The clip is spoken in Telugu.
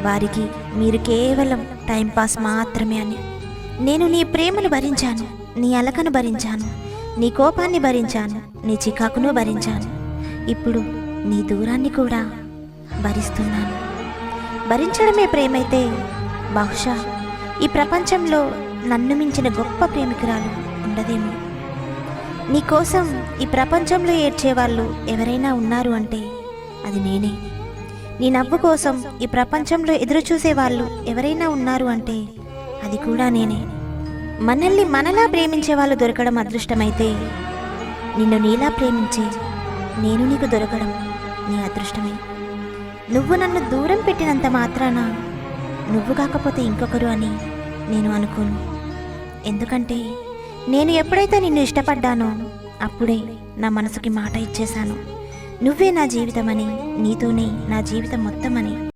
వారికి మీరు కేవలం టైంపాస్ మాత్రమే అని. నేను నీ ప్రేమను భరించాను, నీ అలకను భరించాను, నీ కోపాన్ని భరించాను, నీ చికాకును భరించాను. ఇప్పుడు నీ దూరాన్ని కూడా భరిస్తున్నాను. భరించడమే ప్రేమైతే బహుశా ఈ ప్రపంచంలో నన్ను మించిన గొప్ప ప్రేమికురాలు ఉండదేమో. నీకోసం ఈ ప్రపంచంలో ఏడ్చేవాళ్ళు ఎవరైనా ఉన్నారు అంటే అది నేనే. నీ నవ్వు కోసం ఈ ప్రపంచంలో ఎదురు చూసేవాళ్ళు ఎవరైనా ఉన్నారు అంటే అది కూడా నేనే. మనల్ని మనలా ప్రేమించే వాళ్ళు దొరకడం అదృష్టమైతే, నిన్ను నీలా ప్రేమించే నేను నీకు దొరకడం నీ అదృష్టమే. నువ్వు నన్ను దూరం పెట్టినంత మాత్రాన నువ్వు కాకపోతే ఇంకొకరు అని నేను అనుకోను. ఎందుకంటే నేను ఎప్పుడైతే నిన్ను ఇష్టపడ్డానో అప్పుడే నా మనసుకి మాట ఇచ్చేశాను. నువ్వే నా జీవితమని, నీతోనే నా జీవితం మొత్తం అని.